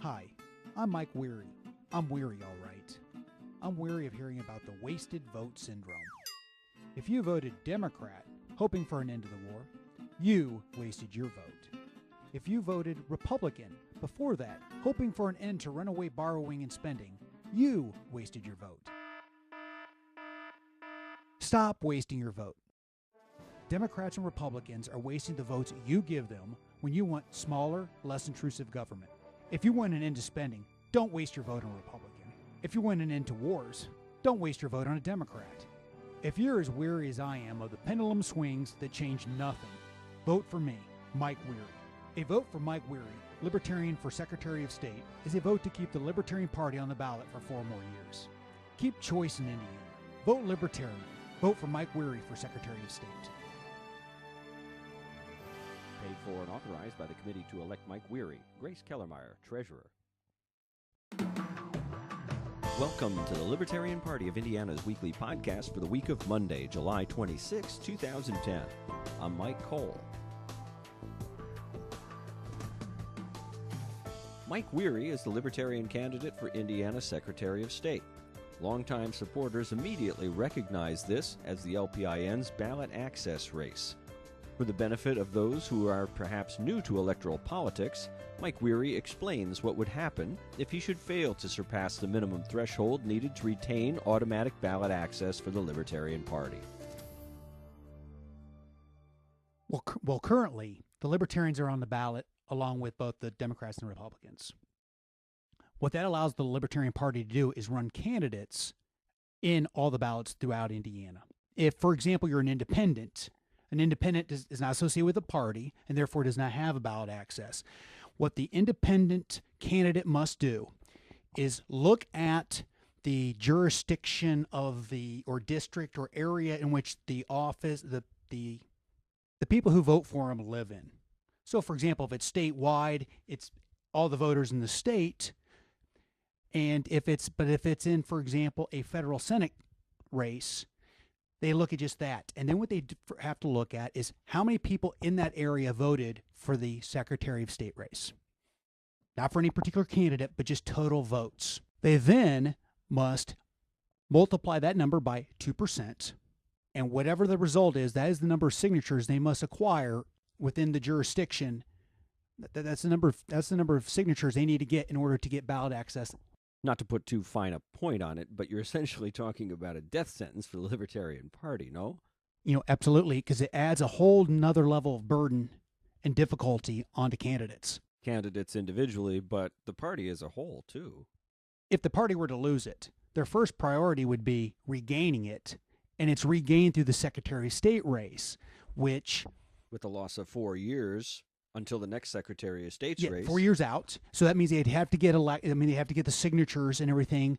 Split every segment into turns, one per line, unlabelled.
Hi, I'm Mike Wherry. I'm weary, all right. I'm weary of hearing about the wasted vote syndrome. If you voted Democrat, hoping for an end to the war, you wasted your vote. If you voted Republican before that, hoping for an end to runaway borrowing and spending, you wasted your vote. Stop wasting your vote. Democrats and Republicans are wasting the votes you give them when you want smaller, less intrusive government. If you want an end to spending, don't waste your vote on a Republican. If you want an end to wars, don't waste your vote on a Democrat. If you're as weary as I am of the pendulum swings that change nothing, vote for me, Mike Wherry. A vote for Mike Wherry, Libertarian for Secretary of State, is a vote to keep the Libertarian Party on the ballot for 4 more years. Keep choice in Indiana. Vote Libertarian. Vote for Mike Wherry for Secretary of State.
Paid for and authorized by the committee to elect Mike Wherry. Grace Kellermeyer, Treasurer. Welcome to the Libertarian Party of Indiana's weekly podcast for the week of Monday, July 26, 2010. I'm Mike Cole. Mike Wherry is the Libertarian candidate for Indiana Secretary of State. Longtime supporters immediately recognize this as the LPIN's ballot access race. For the benefit of those who are perhaps new to electoral politics, Mike Wherry explains what would happen if he should fail to surpass the minimum threshold needed to retain automatic ballot access for the Libertarian Party.
Well, currently, the Libertarians are on the ballot along with both the Democrats and Republicans. What that allows the Libertarian Party to do is run candidates in all the ballots throughout Indiana. If, for example, you're an independent is not associated with a party and therefore does not have a ballot access. What the independent candidate must do is look at the jurisdiction of or district or area in which the office, the people who vote for him live in. So, for example, if it's statewide, it's all the voters in the state. And if it's in, for example, a federal Senate race, they look at just that. And then what they have to look at is how many people in that area voted for the Secretary of State race. Not for any particular candidate, but just total votes. They then must multiply that number by 2%. And whatever the result is, that is the number of signatures they must acquire within the jurisdiction. That's the number of signatures they need to get in order to get ballot access.
Not to put too fine a point on it, but you're essentially talking about a death sentence for the Libertarian Party, no?
Absolutely, because it adds a whole nother level of burden and difficulty onto candidates.
Candidates individually, but the party as a whole, too.
If the party were to lose it, their first priority would be regaining it, and it's regained through the Secretary of State race, which...
With the loss of 4 years... until the next Secretary of State's race.
4 years out. So that means they'd have to get they have to get the signatures and everything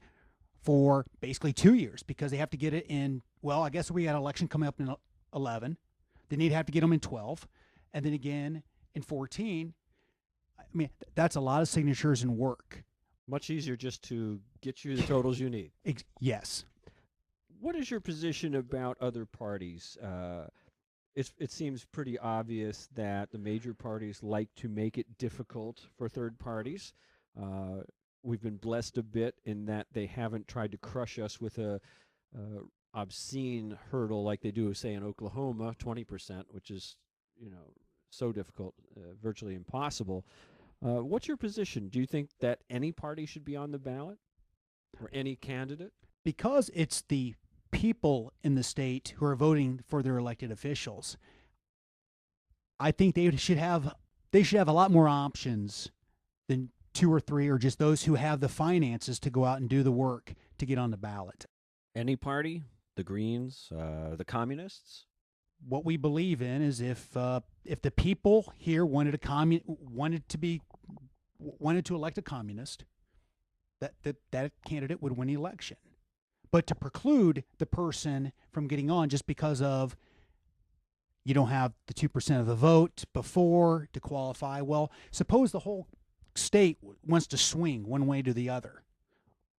for basically 2 years because they have to get it in, well, I guess we got an election coming up in 11. Then they'd have to get them in 12. And then again in 14. I mean, that's a lot of signatures and work.
Much easier just to get you the totals you need.
Yes.
What is your position about other parties? It seems pretty obvious that the major parties like to make it difficult for third parties. We've been blessed a bit in that they haven't tried to crush us with a obscene hurdle like they do, say, in Oklahoma, 20%, which is, so difficult, virtually impossible. What's your position? Do you think that any party should be on the ballot or any candidate?
Because it's the people in the state who are voting for their elected officials, I think they should have a lot more options than 2 or 3, or just those who have the finances to go out and do the work to get on the ballot.
Any party, the Greens, the Communists.
What we believe in is if the people here wanted to elect a communist, that candidate would win the election. But to preclude the person from getting on just because of you don't have the 2% of the vote before to qualify, well, suppose the whole state wants to swing one way to the other.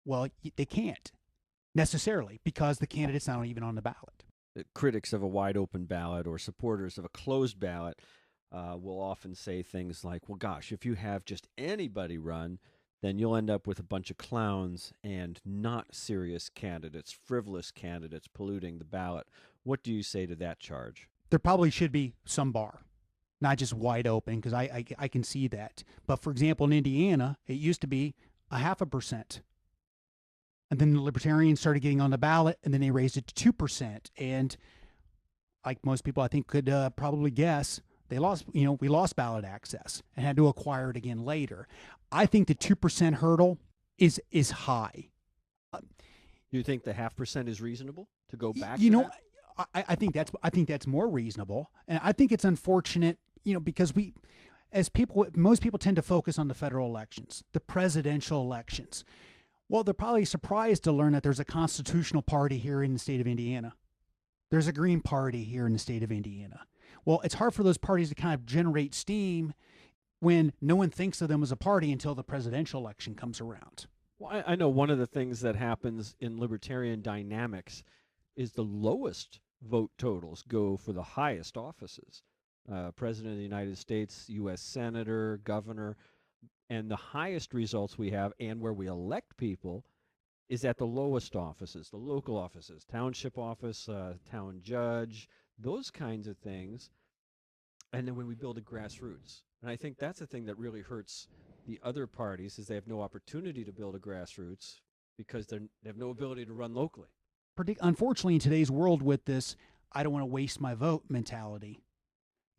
Well, they can't necessarily because the candidate's not even on the ballot.
Critics of a wide open ballot or supporters of a closed ballot will often say things like, well, gosh, if you have just anybody run, then you'll end up with a bunch of clowns and not serious candidates, frivolous candidates polluting the ballot. What do you say to that charge?
There probably should be some bar, not just wide open, because I can see that. But for example, in Indiana, it used to be 0.5%. And then the Libertarians started getting on the ballot, and then they raised it to 2%. And like most people, I think, could probably guess, we lost ballot access and had to acquire it again later. I think the 2% hurdle is high.
Do you think the 0.5% is reasonable to go back?
I think that's more reasonable, and I think it's unfortunate, because most people tend to focus on the federal elections, the presidential elections. Well, they're probably surprised to learn that there's a constitutional party here in the state of Indiana. There's a Green Party here in the state of Indiana. Well, it's hard for those parties to kind of generate steam when no one thinks of them as a party until the presidential election comes around.
Well, I know one of the things that happens in libertarian dynamics is the lowest vote totals go for the highest offices. President of the United States, U.S. Senator, Governor, and the highest results we have and where we elect people is at the lowest offices, the local offices, township office, town judge, those kinds of things. And then when we build a grassroots. And I think that's the thing that really hurts the other parties is they have no opportunity to build a grassroots because they have no ability to run locally.
Unfortunately, in today's world with this, I don't want to waste my vote mentality.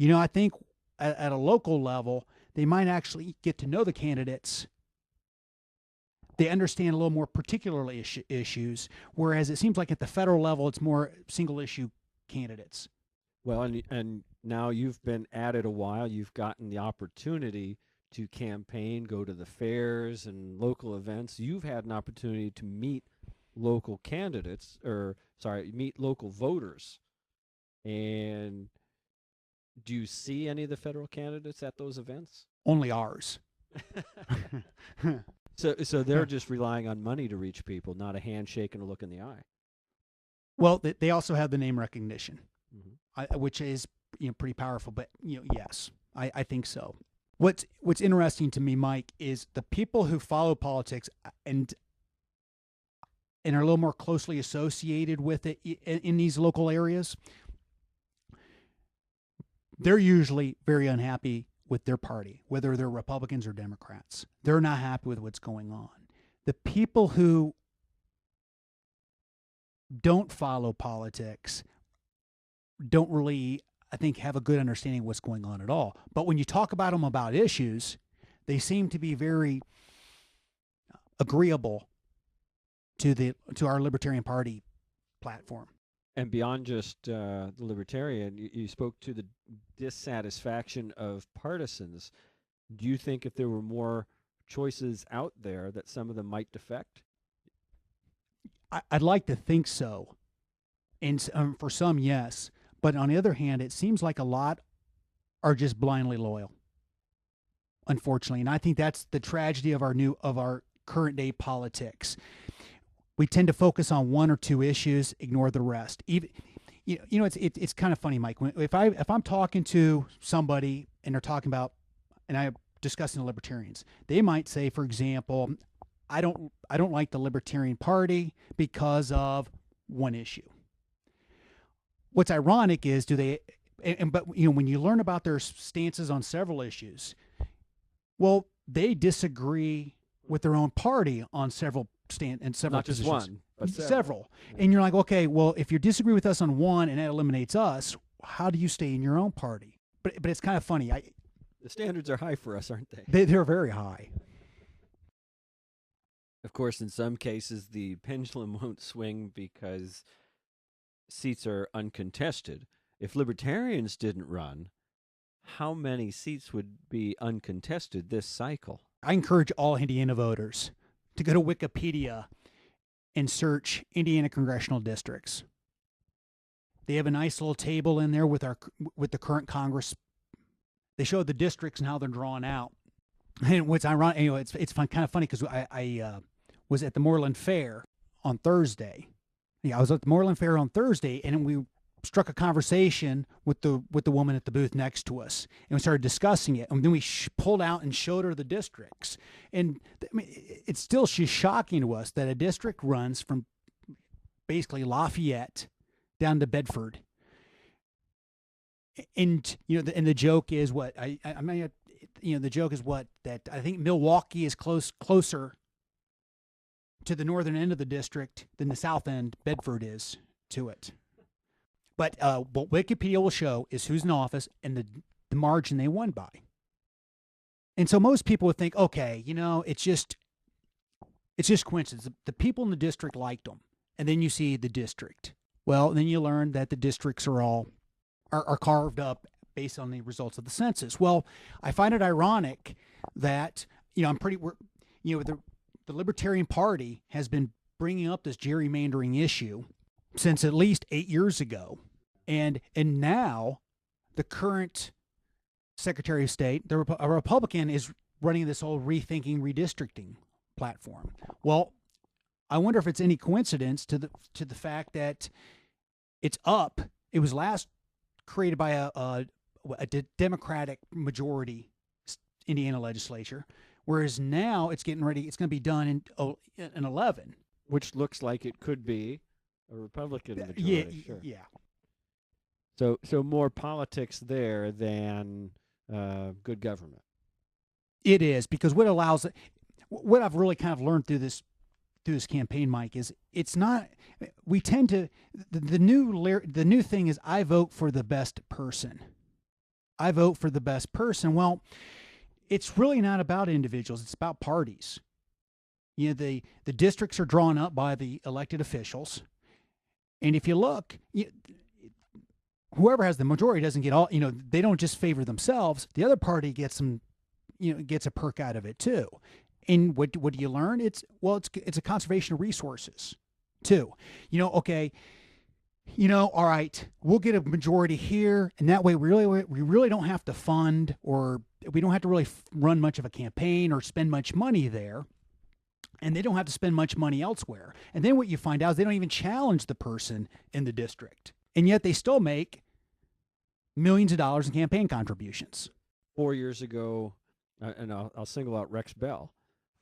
I think at a local level, they might actually get to know the candidates. They understand a little more particular issues, whereas it seems like at the federal level, it's more single-issue candidates.
Well, and now you've been at it a while. You've gotten the opportunity to campaign, go to the fairs and local events. You've had an opportunity to meet local candidates, meet local voters. And do you see any of the federal candidates at those events?
Only ours.
So they're just relying on money to reach people, not a handshake and a look in the eye.
Well, they also have the name recognition,
mm-hmm.
Which is pretty powerful. But yes, I think so. What's interesting to me, Mike, is the people who follow politics and are a little more closely associated with it in these local areas. They're usually very unhappy with their party, whether they're Republicans or Democrats. They're not happy with what's going on. The people who don't follow politics don't really, I think, have a good understanding of what's going on at all. But when you talk about them about issues, they seem to be very agreeable to our Libertarian Party platform.
And beyond just the Libertarian, you spoke to the dissatisfaction of partisans. Do you think if there were more choices out there that some of them might defect?
I'd like to think so. And for some, yes. But on the other hand, it seems like a lot are just blindly loyal, unfortunately. And I think that's the tragedy of our current day politics. We tend to focus on one or two issues, ignore the rest. Even, it's kind of funny, Mike. If I'm talking to somebody and they're talking about, and I'm discussing the Libertarians, they might say, for example, I don't like the Libertarian Party because of one issue. What's ironic is but when you learn about their stances on several issues, well, they disagree with their own party on several
not just
positions.
One, but
several. And you're like, okay, well, if you disagree with us on one and that eliminates us, how do you stay in your own party? But it's kind of funny.
The standards are high for us, aren't they?
They're very high.
Of course, in some cases, the pendulum won't swing because seats are uncontested. If Libertarians didn't run, how many seats would be uncontested this cycle?
I encourage all Indiana voters to go to Wikipedia and search Indiana congressional districts. They have a nice little table in there with the current Congress. They show the districts and how they're drawn out. And what's ironic, it's kind of funny because I was at the Moreland Fair on Thursday. Yeah, I was at the Moreland Fair on Thursday, and struck a conversation with the woman at the booth next to us, and we started discussing it. And then we pulled out and showed her the districts. And I mean, it's still she's shocking to us that a district runs from basically Lafayette down to Bedford. And the joke is what I mean. The joke is what that I think Milwaukee is closer to the northern end of the district than the south end Bedford is to it. But what Wikipedia will show is who's in office and the margin they won by. And so most people would think, okay, it's just coincidence. The people in the district liked them, and then you see the district. Well, then you learn that the districts are carved up based on the results of the census. Well, I find it ironic that the Libertarian Party has been bringing up this gerrymandering issue since at least 8 years ago, and now the current Secretary of State, a Republican, is running this whole rethinking redistricting platform. Well, I wonder if it's any coincidence to the fact that it's up. It was last created by a Democratic majority Indiana legislature, whereas now it's getting ready. It's going to be done in 11,
which looks like it could be a Republican majority.
Yeah,
sure.
Yeah.
So more politics there than good government.
It is, because what I've really kind of learned through this campaign, Mike, is it's not. We tend to the new thing is I vote for the best person. I vote for the best person. Well, it's really not about individuals. It's about parties. The districts are drawn up by the elected officials, and if you look, whoever has the majority doesn't get all. They don't just favor themselves. The other party gets a perk out of it too. And what do you learn? It's a conservation of resources too. Okay. All right, we'll get a majority here, and that way we really don't have to fund, or we don't have to really run much of a campaign or spend much money there, and they don't have to spend much money elsewhere. And then what you find out is they don't even challenge the person in the district, and yet they still make millions of dollars in campaign contributions.
4 years ago, and I'll single out Rex Bell.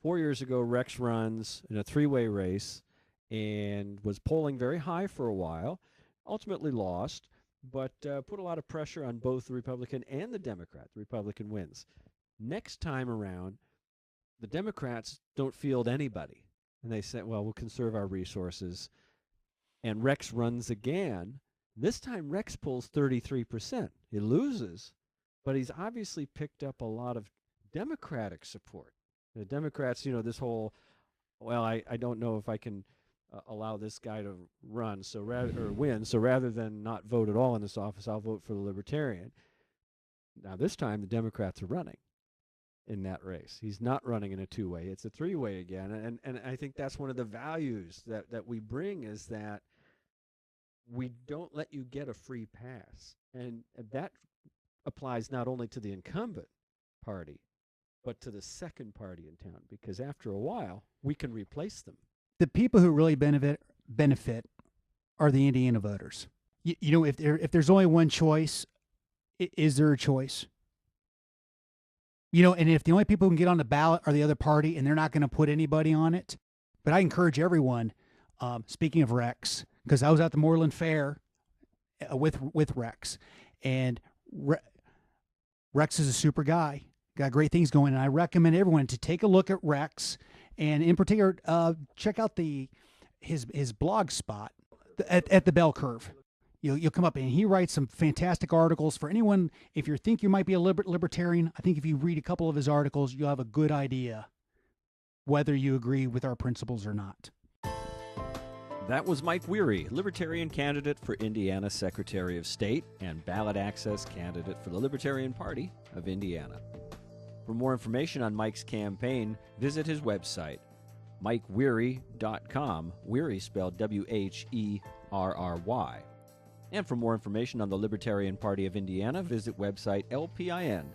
4 years ago, Rex runs in a three-way race and was polling very high for a while. Ultimately lost, but put a lot of pressure on both the Republican and the Democrat. The Republican wins. Next time around, the Democrats don't field anybody. And they said, well, we'll conserve our resources. And Rex runs again. This time, Rex pulls 33%. He loses, but he's obviously picked up a lot of Democratic support. The Democrats, this whole, well, I don't know if I can allow this guy to run, win. So rather than not vote at all in this office, I'll vote for the Libertarian. Now this time the Democrats are running in that race. He's not running in a two-way; it's a three-way again. And I think that's one of the values that we bring, is that we don't let you get a free pass, and that applies not only to the incumbent party, but to the second party in town, because after a while we can replace them.
The people who really benefit are the Indiana voters. If there's only one choice, is there a choice? And if the only people who can get on the ballot are the other party, and they're not going to put anybody on it, but I encourage everyone. Speaking of Rex, because I was at the Moreland Fair with Rex, and Rex is a super guy. Got great things going, and I recommend everyone to take a look at Rex. And in particular, check out his blog spot at the Bell Curve. You'll come up, and he writes some fantastic articles for anyone. If you think you might be a libertarian, I think if you read a couple of his articles, you'll have a good idea whether you agree with our principles or not.
That was Mike Wherry, Libertarian candidate for Indiana Secretary of State and ballot access candidate for the Libertarian Party of Indiana. For more information on Mike's campaign, visit his website, MikeWherry.com, Wherry spelled Wherrry. And for more information on the Libertarian Party of Indiana, visit website LPIN.org.